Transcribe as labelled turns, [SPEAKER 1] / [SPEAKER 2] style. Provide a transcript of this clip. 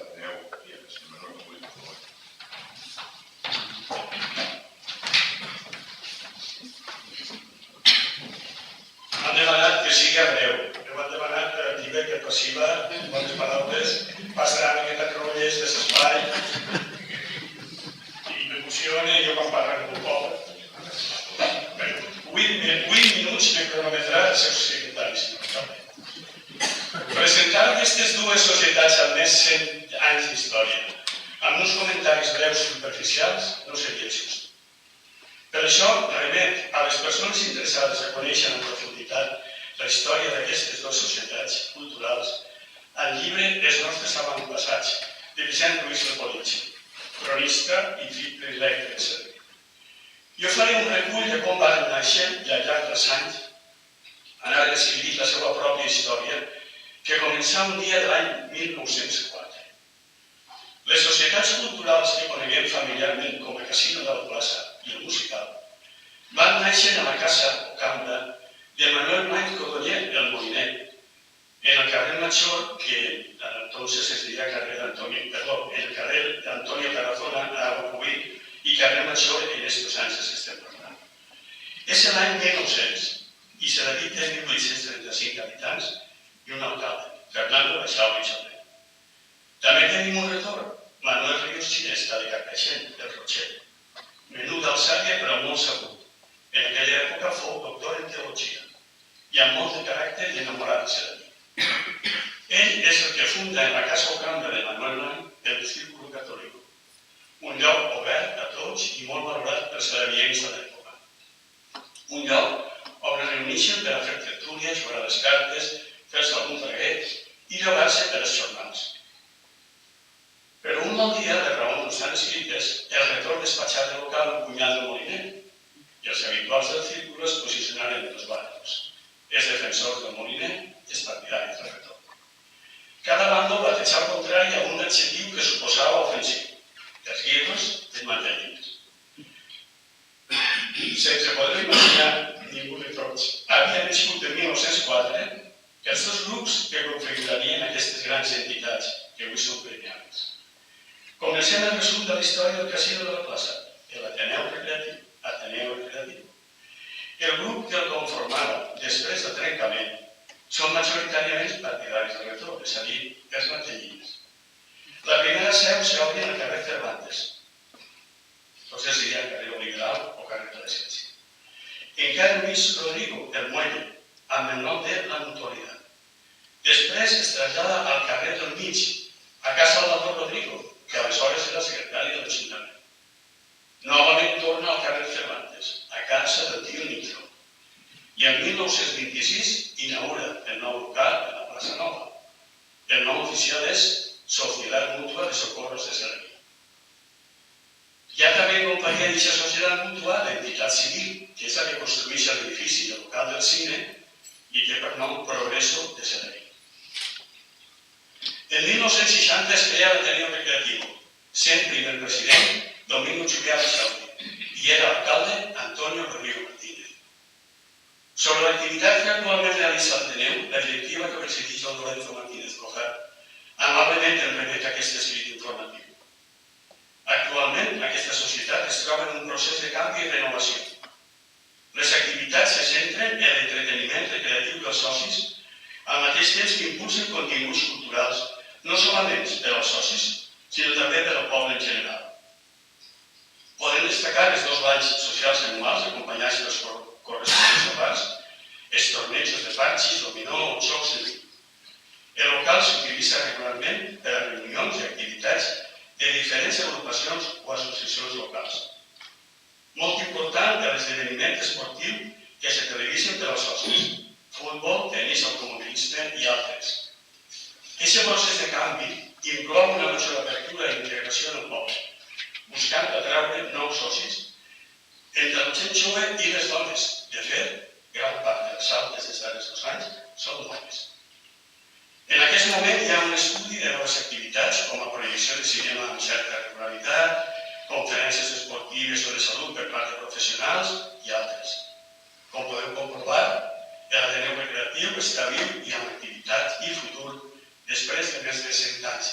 [SPEAKER 1] Ateneu i el senyor Manuel Mull, per favor.
[SPEAKER 2] Han demanat que sigui breu. M'han demanat per activa que passiva, moltes paraules, passaran aquest rotlles de l'espai i m'emociona jo quan parlen un poc. 8 minuts de cronometrar els seus secretaris. Presentar aquestes dues societats amb més de 100 anys d'història amb uns comentaris breus i superficials no seria just. Per això, remet a les persones interessades a conèixer en profunditat la història d'aquestes dues societats culturals al llibre Els nostres avantpassats, de Vicent Ruiz de Politxi, cronista i fill predilecte de Cervera. Jo faré un recull de com van néixer i al llarg dels anys anar escrivint la seva pròpia història, que començà un dia de l'any 1904. Les societats culturals que coneguem familiarment com a Casino de la Plaça i el Musical van néixer a la casa o cambra de Manuel Maiz Codonyer, el moliner, en el carrer Major, que entonces es diría carrer en el carrer Antonio Tarazona a Rubí i carrer Major en estos anys que estem parlant. És l'any 1900 i se dedica 1.835 habitants i un alcalde, Fernando Baixau i Xavier. També tenim un retorn, Manuel Ríos Ginesta de Carcaixent, del Rocher. Menú d'alçària però molt sabut. En aquella època fou doctor en teologia i amb molt de caràcter i enamorar-se de mi. Ell és el que funda en la casa o cambra de Manuel Maiz el Círculo Católico, un lloc obert a tots i molt valorat pels salaviencs de l'època. Un lloc on es reuneixen per a fer tertúlies, jugar a les cartes, fer-se algun freguet i llogar-se per als jornals. Però un mal dia, per raó no estan escrites, el retorn despatxat del local un cunyat del moliner i els habituals del círculo es posicionaren en dos bàndols, els defensors del moliner i els partidaris del retorn. Cada bàndol batejà al contrari a un adjectiu que suposava ofensiu, els guerros desmantellins. Sense poder imaginar ningú de tots, havia nascut en 1904 els dos grups que configurarien aquestes grans entitats que avui són premiades. Comencem el resum de la història del Casino de la Plaça, l'Ateneu Recreatiu. El grup que el conformava després del trencament són majoritàriament partidaris del retorn, és a dir, els mantellins. La primera seu s'obre en el carrer Cervantes, entonces diria carrer Oliveral o carrer de l'Església. En carrer Luis Rodrigo, el Muelle, amb el nom de La Notoriedad. Després es trasllada al carrer del Mig, a casa Salvador Rodrigo, que aleshores era secretari de l'Ajuntament. Novament torna al carrer Cervantes, a casa del tio Nitro. I en 1926 inaugura el nou local de la plaça Nova. El nom oficial és Sociedad Mutua de Socorros de Cervera. Hi ha també companyia d'aquesta societat mútua d'entitat civil, que és la que construeix l'edifici del local del cine i té per nom Progreso de Cervera. En 1960 es crea l'Ateneu Recreatiu, sent primer president Domingo Julià Baixauli i era alcalde Antonio Rodrigo Martínez. Sobre l'activitat que actualment realitza l'Ateneu, la directiva que presideix el Lorenzo Martínez Cojar amablement em remet aquest escrit informatiu. Actualment, aquesta societat es troba en un procés de canvi i renovació. Les activitats se centren en l'entreteniment recreatiu dels socis, al mateix temps que impulsen continguts culturals, no solament per als socis, sinó també per al poble en general. Podem destacar els dos balls socials anuals acompanyats pels corresponents sopars, els tornejos de parxis, dominó o jocs en línia. El local s'utilitza regularment per a reunions i activitats de diferents agrupacions o associacions locals. Molt important l'esdeveniment esportiu que se televisen per als socis, futbol, tenis, automobilisme i altres. Aquest procés de canvi inclou una major apertura i integració del poble, buscant atraure nous socis entre la gent jove i les dones. De fet, gran part de les altes dels darrers 2 anys són dones. En aquest moment hi ha un estudi de noves activitats, com a projecció de cinema amb certa regularitat, conferències esportives o de salut per part de professionals i altres. Com podeu comprovar, l'Ateneu Recreatiu està viu i amb activitat i futur després de més de 100 anys.